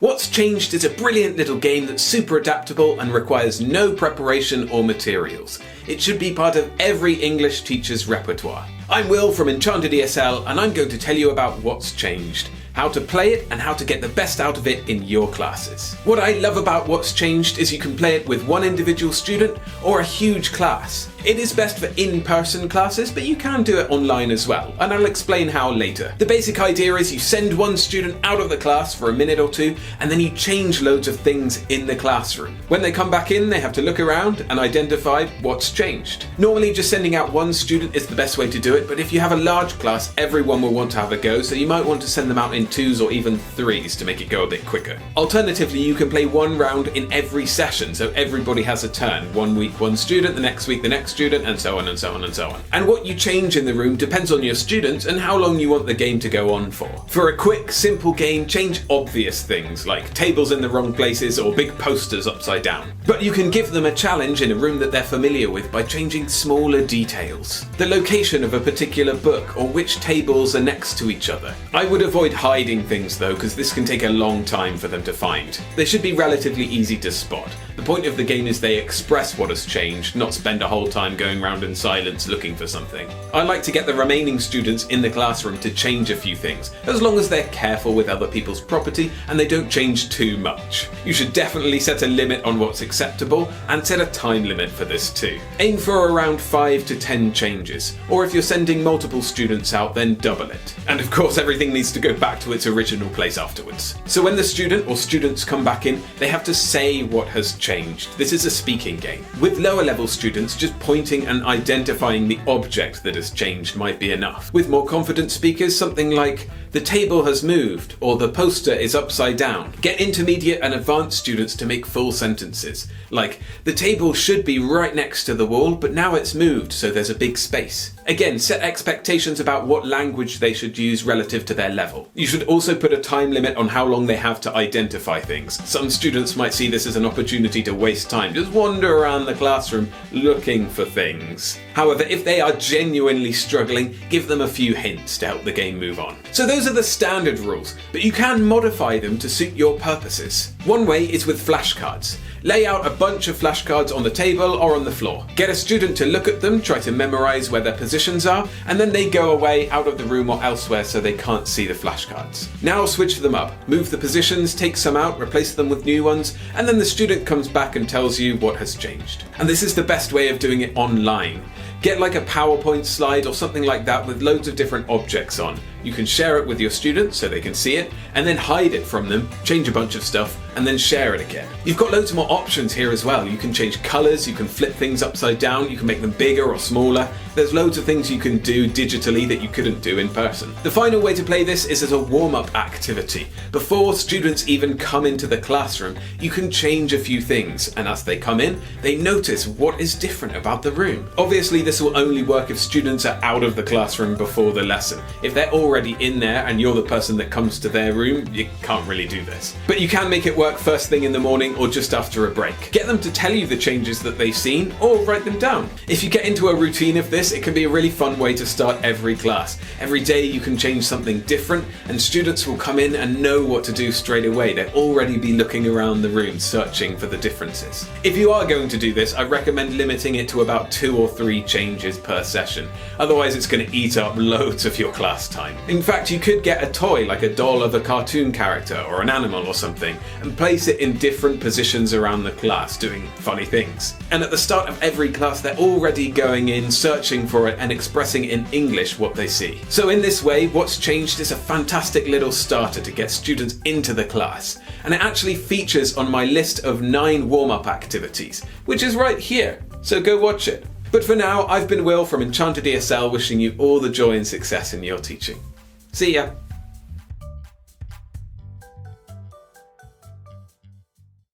What's Changed is a brilliant little game that's super adaptable and requires no preparation or materials. It should be part of every English teacher's repertoire. I'm Will from Enchanted ESL and I'm going to tell you about What's Changed, how to play it and how to get the best out of it in your classes. What I love about What's Changed is you can play it with one individual student or a huge class. It is best for in-person classes, but you can do it online as well, and I'll explain how later. The basic idea is you send one student out of the class for a minute or two, and then you change loads of things in the classroom. When they come back in, they have to look around and identify what's changed. Normally just sending out one student is the best way to do it, but if you have a large class, everyone will want to have a go, so you might want to send them out in twos or even threes to make it go a bit quicker. Alternatively, you can play one round in every session, so everybody has a turn. One week one student, the next week the next student, and so on and so on and so on. And what you change in the room depends on your students and how long you want the game to go on for. For a quick, simple game, change obvious things like tables in the wrong places or big posters upside down. But you can give them a challenge in a room that they're familiar with by changing smaller details. The location of a particular book or which tables are next to each other. I would avoid hiding things though, because this can take a long time for them to find. They should be relatively easy to spot. The point of the game is they express what has changed, not spend a whole time going around in silence looking for something. I like to get the remaining students in the classroom to change a few things, as long as they're careful with other people's property and they don't change too much. You should definitely set a limit on what's acceptable and set a time limit for this too. Aim for around 5 to 10 changes, or if you're sending multiple students out, then double it. And of course everything needs to go back to its original place afterwards. So when the student or students come back in, they have to say what has changed. This is a speaking game. With lower level students, just pointing and identifying the object that has changed might be enough. With more confident speakers, something like, the table has moved, or the poster is upside down. Get intermediate and advanced students to make full sentences, like, the table should be right next to the wall, but now it's moved, so there's a big space. Again, set expectations about what language they should use relative to their level. You should also put a time limit on how long they have to identify things. Some students might see this as an opportunity to waste time, just wander around the classroom looking for things. However, if they are genuinely struggling, give them a few hints to help the game move on. So those are the standard rules, but you can modify them to suit your purposes. One way is with flashcards. Lay out a bunch of flashcards on the table or on the floor. Get a student to look at them, try to memorize where their positions are, and then they go away out of the room or elsewhere so they can't see the flashcards. Now switch them up. Move the positions, take some out, replace them with new ones, and then the student comes back and tells you what has changed. And this is the best way of doing it online. Get like a PowerPoint slide or something like that with loads of different objects on. You can share it with your students so they can see it, and then hide it from them, change a bunch of stuff, and then share it again. You've got loads more options here as well. You can change colours, you can flip things upside down, you can make them bigger or smaller. There's loads of things you can do digitally that you couldn't do in person. The final way to play this is as a warm-up activity. Before students even come into the classroom, you can change a few things, and as they come in, they notice what is different about the room. Obviously, this will only work if students are out of the classroom before the lesson. If they're already in there and you're the person that comes to their room, you can't really do this. But you can make it work first thing in the morning or just after a break. Get them to tell you the changes that they've seen or write them down. If you get into a routine of this, it can be a really fun way to start every class. Every day you can change something different and students will come in and know what to do straight away. They'll already be looking around the room searching for the differences. If you are going to do this, I recommend limiting it to about 2 or 3 changes per session. Otherwise it's going to eat up loads of your class time. In fact, you could get a toy like a doll of a cartoon character or an animal or something and place it in different positions around the class doing funny things. And at the start of every class they're already going in, searching for it and expressing in English what they see. So in this way, What's Changed is a fantastic little starter to get students into the class. And it actually features on my list of 9 warm-up activities, which is right here. So go watch it. But for now, I've been Will from Enchanted ESL, wishing you all the joy and success in your teaching. See ya!